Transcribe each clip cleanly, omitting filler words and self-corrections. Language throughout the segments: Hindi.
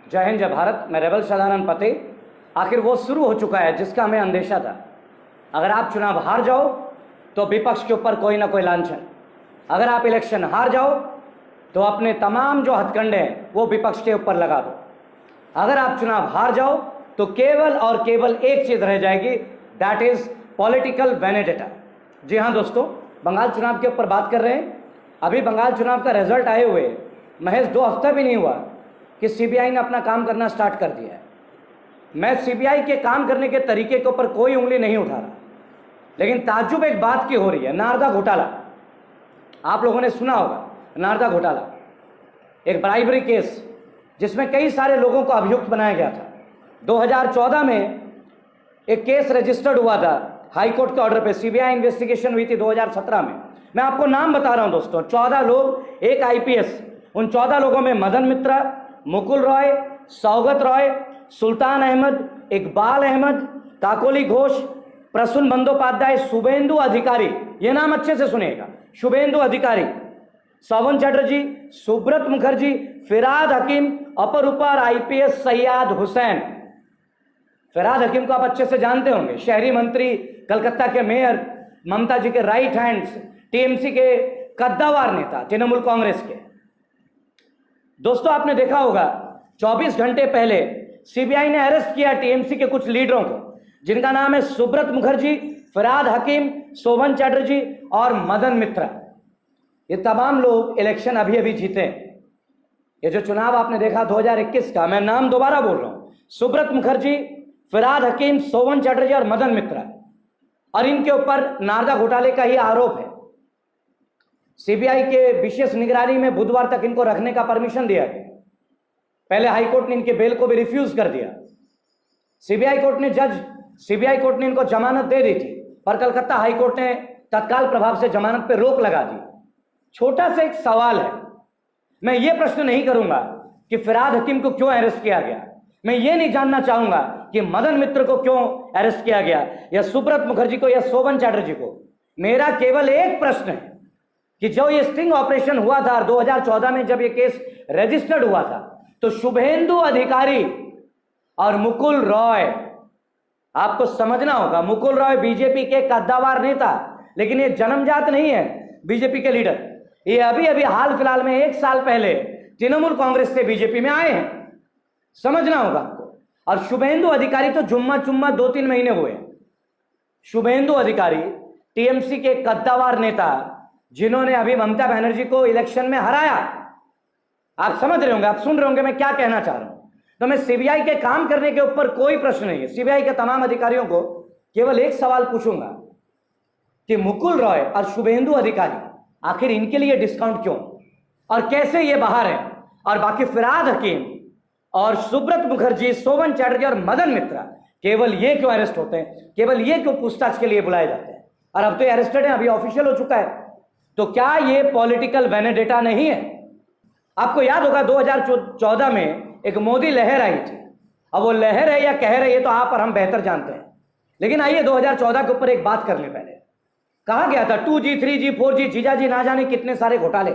जय हिंद, जय भारत। मैं रेबल सदानंद पते। आखिर वो शुरू हो चुका है जिसका हमें अंदेशा था। अगर आप चुनाव हार जाओ तो विपक्ष के ऊपर कोई ना कोई लांछन, अगर आप इलेक्शन हार जाओ तो अपने तमाम जो हथकंडे हैं वो विपक्ष के ऊपर लगा दो। अगर आप चुनाव हार जाओ तो केवल और केवल एक चीज रह जाएगी, दैट इज पॉलिटिकल वेनेडेटा। जी हाँ दोस्तों, बंगाल चुनाव के ऊपर बात कर रहे हैं। अभी बंगाल चुनाव का रिजल्ट आए हुए महज 2 हफ्ता भी नहीं हुआ कि सीबीआई ने अपना काम करना स्टार्ट कर दिया है। मैं सीबीआई के काम करने के तरीके के ऊपर कोई उंगली नहीं उठा रहा, लेकिन ताज्जुब एक बात की हो रही है, नारदा घोटाला। आप लोगों ने सुना होगा नारदा घोटाला, एक ब्राइबरी केस जिसमें कई सारे लोगों को अभियुक्त बनाया गया था। 2014 में एक केस रजिस्टर्ड हुआ था हाई कोर्ट के ऑर्डर पे, सीबीआई इन्वेस्टिगेशन हुई थी 2017 में। मैं आपको नाम बता रहा हूं दोस्तों, 14 लोग, एक आईपीएस। उन 14 लोगों में मदन मित्रा, मुकुल रॉय, सौगत रॉय, सुल्तान अहमद, इकबाल अहमद, काकोली घोष, प्रसून बंदोपाध्याय, शुभेंदु अधिकारी, ये नाम अच्छे से सुनिएगा, शुभेंदु अधिकारी, शोभन चटर्जी, सुब्रत मुखर्जी, फिराद हकीम, अपर ऊपर आईपीएस सैयद हुसैन। फिराद हकीम को आप अच्छे से जानते होंगे, शहरी मंत्री, कलकत्ता के मेयर, ममता जी के राइट हैंड्स, टीएमसी के कद्दावर नेता, तृणमूल कांग्रेस के। दोस्तों आपने देखा होगा 24 घंटे पहले सीबीआई ने अरेस्ट किया टीएमसी के कुछ लीडरों को, जिनका नाम है सुब्रत मुखर्जी, फिराद हकीम, शोभन चटर्जी और मदन मित्रा। ये तमाम लोग इलेक्शन अभी अभी जीते। ये जो चुनाव आपने देखा 2021 का, मैं नाम दोबारा बोल रहा हूं, सुब्रत मुखर्जी, फिराद हकीम, शोभन चटर्जी और मदन मित्रा, और इनके ऊपर नारदा घोटाले का ही आरोप है। सीबीआई के विशेष निगरानी में बुधवार तक इनको रखने का परमिशन दिया गया। पहले हाईकोर्ट ने इनके बेल को भी रिफ्यूज कर दिया। सीबीआई कोर्ट ने इनको जमानत दे दी थी, पर कलकत्ता हाईकोर्ट ने तत्काल प्रभाव से जमानत पर रोक लगा दी। छोटा सा एक सवाल है, मैं ये प्रश्न नहीं करूंगा कि फिराद हकीम को क्यों अरेस्ट किया गया, मैं ये नहीं जानना चाहूंगा कि मदन मित्र को क्यों अरेस्ट किया गया, या सुब्रत मुखर्जी को, या शोभन चटर्जी को। मेरा केवल एक प्रश्न है कि जो ये स्टिंग ऑपरेशन हुआ था 2014 में, जब ये केस रजिस्टर्ड हुआ था, तो शुभेंदु अधिकारी और मुकुल रॉय, आपको समझना होगा, मुकुल रॉय बीजेपी के कद्दावर नेता, लेकिन ये जन्मजात नहीं है बीजेपी के लीडर। ये अभी अभी हाल फिलहाल में 1 साल पहले तृणमूल कांग्रेस से बीजेपी में आए हैं, समझना होगा आपको। और शुभेंदु अधिकारी तो जुम्मा चुम्मा 2-3 महीने हुए। शुभेंदु अधिकारी टीएमसी के कद्दावर नेता, जिन्होंने अभी ममता बनर्जी को इलेक्शन में हराया। आप समझ रहे होंगे, आप सुन रहे होंगे मैं क्या कहना चाह रहा हूं। तो मैं सीबीआई के काम करने के ऊपर कोई प्रश्न नहीं है। सीबीआई के तमाम अधिकारियों को केवल एक सवाल पूछूंगा कि मुकुल रॉय और शुभेंदु अधिकारी, आखिर इनके लिए डिस्काउंट क्यों और कैसे ये बाहर है, और बाकी फिराद हकीम और सुब्रत मुखर्जी, शोभन चटर्जी और मदन मित्रा, केवल ये क्यों अरेस्ट होते हैं, केवल ये क्यों पूछताछ के लिए बुलाए जाते हैं। और अब तो ये अरेस्टेड है, अभी ऑफिशियल हो चुका है। तो क्या ये पॉलिटिकल वेनेडेटा नहीं है? आपको याद होगा 2014 में एक मोदी लहर आई थी। अब वो लहर है या कहर है, ये तो आप और हम बेहतर जानते हैं, लेकिन आइए 2014 के ऊपर एक बात कर ले। पहले कहा गया था 2G, 3G, 4G, जीजाजी ना जाने कितने सारे घोटाले,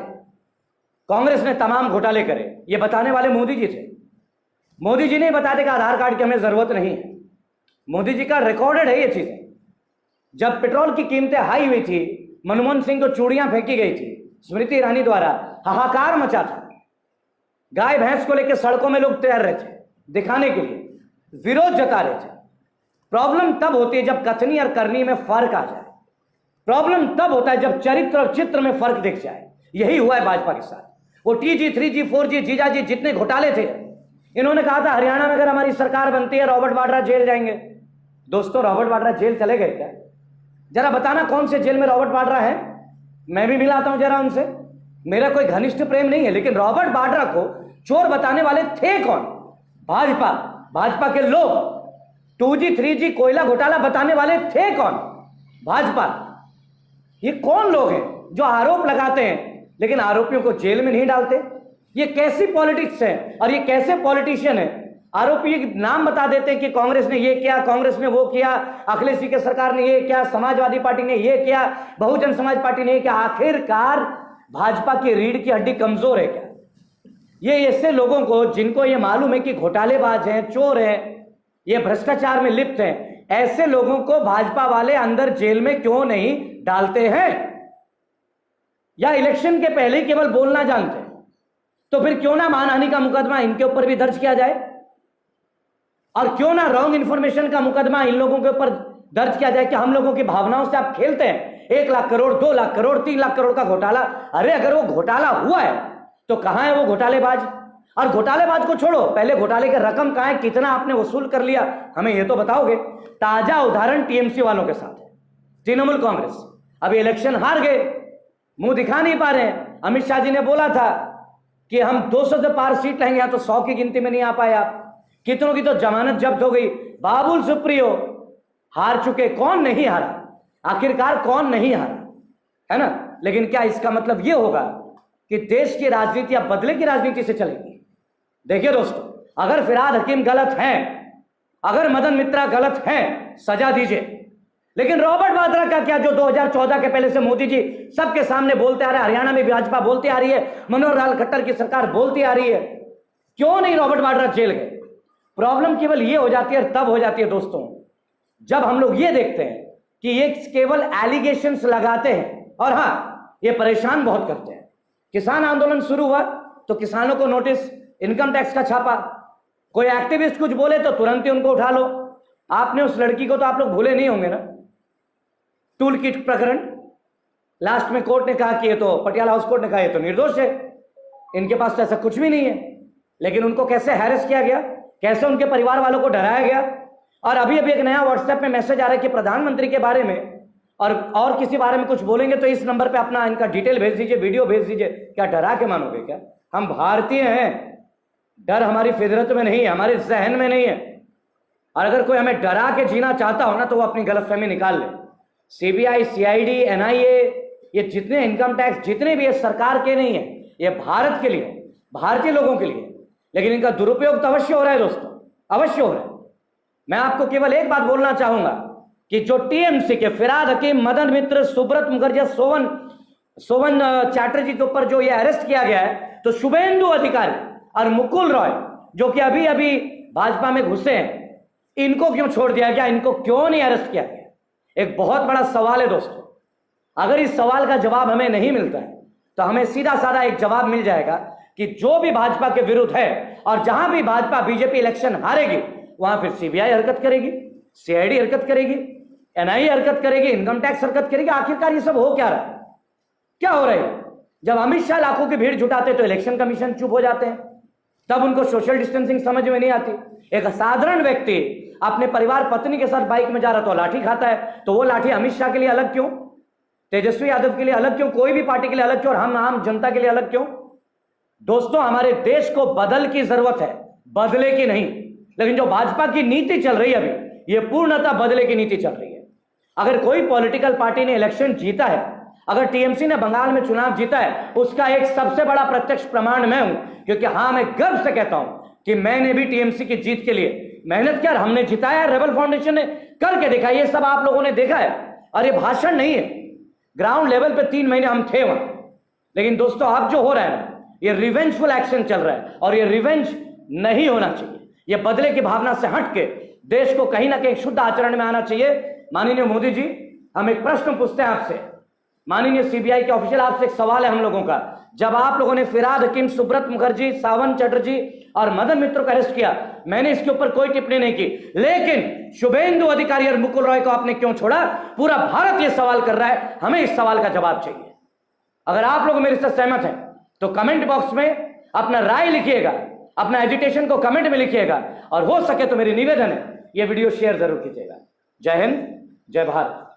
कांग्रेस ने तमाम घोटाले करे। ये बताने वाले मोदी जी थे। मोदी जी ने बता देगा आधार कार्ड की हमें जरूरत नहीं है। मोदी जी का रिकॉर्डेड है ये चीज। जब पेट्रोल की कीमतें हाई हुई थी, मनमोहन सिंह को चूड़ियां फेंकी गई थी स्मृति ईरानी द्वारा, हाहाकार मचा था। गाय भैंस को लेकर सड़कों में लोग तैर रहे थे दिखाने के लिए, विरोध जता रहे थे। प्रॉब्लम तब होती है जब कथनी और करनी में फर्क आ जाए। प्रॉब्लम तब होता है जब चरित्र और चित्र में फर्क दिख जाए। यही हुआ है भाजपा के साथ। वो 2G, 3G, 4G, जीजाजी जितने घोटाले थे, इन्होंने कहा था हरियाणा में अगर हमारी सरकार बनती है रॉबर्ट वाड्रा जेल जाएंगे। दोस्तों, रॉबर्ट वाड्रा जेल चले गए क्या? जरा बताना कौन से जेल में रॉबर्ट वाड्रा है। मैं भी मिलाता हूं जरा उनसे। मेरा कोई घनिष्ठ प्रेम नहीं है, लेकिन रॉबर्ट वाड्रा को चोर बताने वाले थे कौन? भाजपा के लोग। 2G, 3G कोयला घोटाला बताने वाले थे कौन? भाजपा। ये कौन लोग हैं जो आरोप लगाते हैं लेकिन आरोपियों को जेल में नहीं डालते? ये कैसी पॉलिटिक्स है और ये कैसे पॉलिटिशियन है? आरोपी नाम बता देते हैं कि कांग्रेस ने ये किया, कांग्रेस ने वो किया, अखिलेश जी की सरकार ने ये किया, समाजवादी पार्टी ने ये किया, बहुजन समाज पार्टी ने ये किया। आखिरकार भाजपा की रीढ़ की हड्डी कमजोर है क्या? ये ऐसे लोगों को जिनको ये मालूम है कि घोटालेबाज हैं, चोर हैं, ये भ्रष्टाचार में लिप्त हैं, ऐसे लोगों को भाजपा वाले अंदर जेल में क्यों नहीं डालते हैं? या इलेक्शन के पहले ही केवल बोलना जानते हैं? तो फिर क्यों ना मानहानि का मुकदमा इनके ऊपर भी दर्ज किया जाए, और क्यों ना रॉन्ग इंफॉर्मेशन का मुकदमा इन लोगों के ऊपर दर्ज किया जाए कि हम लोगों की भावनाओं से आप खेलते हैं। 1 लाख करोड़, 2 लाख करोड़, 3 लाख करोड़ का घोटाला। अरे अगर वो घोटाला हुआ है तो कहां है वो घोटालेबाज? और घोटालेबाज को छोड़ो, पहले घोटाले का रकम कहां है, कितना आपने वसूल कर लिया, हमें ये तो बताओगे। ताजा उदाहरण टीएमसी वालों के साथ है। तृणमूल कांग्रेस अभी इलेक्शन हार गए, मुंह दिखा नहीं पा रहे हैं। अमित शाह जी ने बोला था कि हम 200 से पार सीट लेंगे, तो 100 की गिनती में नहीं आ पाए आप। कितनों की तो जमानत जब्त हो गई। बाबुल सुप्रियो हार चुके, कौन नहीं हारा? आखिरकार कौन नहीं हारा, है ना? लेकिन क्या इसका मतलब यह होगा कि देश की राजनीति अब बदले की राजनीति से चलेगी? देखिए दोस्तों, अगर फिरहाद हकीम गलत हैं, अगर मदन मित्रा गलत हैं, सजा दीजिए। लेकिन रॉबर्ट वाड्रा का क्या, जो 2014 के पहले से मोदी जी सबके सामने बोलते आ रहे हैं, हरियाणा में भाजपा बोलती आ रही है, मनोहर लाल खट्टर की सरकार बोलती आ रही है, क्यों नहीं रॉबर्ट वाड्रा जेल गए? प्रॉब्लम केवल ये हो जाती है, तब हो जाती है दोस्तों, जब हम लोग ये देखते हैं कि ये केवल एलिगेशंस लगाते हैं और हाँ, ये परेशान बहुत करते हैं। किसान आंदोलन शुरू हुआ तो किसानों को नोटिस, इनकम टैक्स का छापा, कोई एक्टिविस्ट कुछ बोले तो तुरंत ही उनको उठा लो। आपने उस लड़की को तो आप लोग भूले नहीं होंगे ना, टूल किट प्रकरण। लास्ट में कोर्ट ने कहा कि ये तो, पटियाला हाउस कोर्ट ने कहा ये तो निर्दोष है, इनके पास तो ऐसा कुछ भी नहीं है। लेकिन उनको कैसे हैरेस किया गया, कैसे उनके परिवार वालों को डराया गया। और अभी अभी एक नया व्हाट्सएप में मैसेज आ रहा है कि प्रधानमंत्री के बारे में और किसी बारे में कुछ बोलेंगे तो इस नंबर पे अपना इनका डिटेल भेज दीजिए, वीडियो भेज दीजिए। क्या डरा के मानोगे क्या? हम भारतीय हैं, डर हमारी फितरत में नहीं है, हमारे जहन में नहीं है। और अगर कोई हमें डरा के जीना चाहता हो ना, तो वो अपनी गलतफहमी निकाल ले। सीबीआई, सीआईडी, एनआईए, ये जितने इनकम टैक्स जितने भी, ये सरकार के नहीं है, ये भारत के लिए, भारतीय लोगों के लिए। लेकिन इनका दुरुपयोग तो अवश्य हो रहा है दोस्तों, अवश्य हो रहा है। मैं आपको केवल एक बात बोलना चाहूंगा कि जो टीएमसी के फिरहाद हकीम, मदन मित्र, सुब्रत मुखर्जी, सोवन चैटर्जी के ऊपर जो ये अरेस्ट किया गया है, तो शुभेंदु अधिकारी और मुकुल रॉय जो कि अभी अभी भाजपा में घुसे हैं, इनको क्यों छोड़ दिया गया? इनको क्यों नहीं अरेस्ट किया गया? एक बहुत बड़ा सवाल है दोस्तों। अगर इस सवाल का जवाब हमें नहीं मिलता है तो हमें सीधा साधा एक जवाब मिल जाएगा कि जो भी भाजपा के विरुद्ध है, और जहां भी भाजपा बीजेपी इलेक्शन हारेगी, वहां फिर सीबीआई हरकत करेगी, सीआईडी हरकत करेगी, एनआईए हरकत करेगी, इनकम टैक्स हरकत करेगी। आखिरकार ये सब हो क्या रहा है, क्या हो रहा है? जब अमित शाह लाखों की भीड़ जुटाते तो इलेक्शन कमीशन चुप हो जाते हैं, तब उनको सोशल डिस्टेंसिंग समझ में नहीं आती। एक साधारण व्यक्ति अपने परिवार पत्नी के साथ बाइक में जा रहा तो लाठी खाता है, तो वो लाठी अमित शाह के लिए अलग क्यों, तेजस्वी यादव के लिए अलग क्यों, कोई भी पार्टी के लिए अलग क्यों, और हम आम जनता के लिए अलग क्यों? दोस्तों, हमारे देश को बदल की जरूरत है, बदले की नहीं। लेकिन जो भाजपा की नीति चल रही है अभी, ये पूर्णतः बदले की नीति चल रही है। अगर कोई पॉलिटिकल पार्टी ने इलेक्शन जीता है, अगर टीएमसी ने बंगाल में चुनाव जीता है, उसका एक सबसे बड़ा प्रत्यक्ष प्रमाण मैं हूं। क्योंकि हां, मैं गर्व से कहता हूं कि मैंने भी टीएमसी की जीत के लिए मेहनत किया, हमने जिताया। रेबल फाउंडेशन ने करके देखा, ये सब आप लोगों ने देखा है। और ये भाषण नहीं है, ग्राउंड लेवल पे 3 महीने हम थे वहां। लेकिन दोस्तों, अब जो हो रहा है, ये रिवेंजफुल एक्शन चल रहा है, और ये रिवेंज नहीं होना चाहिए। ये बदले की भावना से हट के देश को कहीं ना कहीं शुद्ध आचरण में आना चाहिए। माननीय मोदी जी, हम एक प्रश्न पूछते हैं आपसे, माननीय सीबीआई के ऑफिशियल, आपसे एक सवाल है हम लोगों का। जब आप लोगों ने फिरहाद हकीम, सुब्रत मुखर्जी, सावन चटर्जी और मदन मित्र को अरेस्ट किया, मैंने इसके ऊपर कोई टिप्पणी नहीं की, लेकिन शुभेंदु अधिकारी और मुकुल रॉय को आपने क्यों छोड़ा? पूरा भारत यह सवाल कर रहा है, हमें इस सवाल का जवाब चाहिए। अगर आप लोग मेरे से सहमत हैं तो कमेंट बॉक्स में अपना राय लिखिएगा, अपना एजुटेशन को कमेंट में लिखिएगा, और हो सके तो मेरी निवेदन है, यह वीडियो शेयर जरूर कीजिएगा। जय हिंद, जय भारत।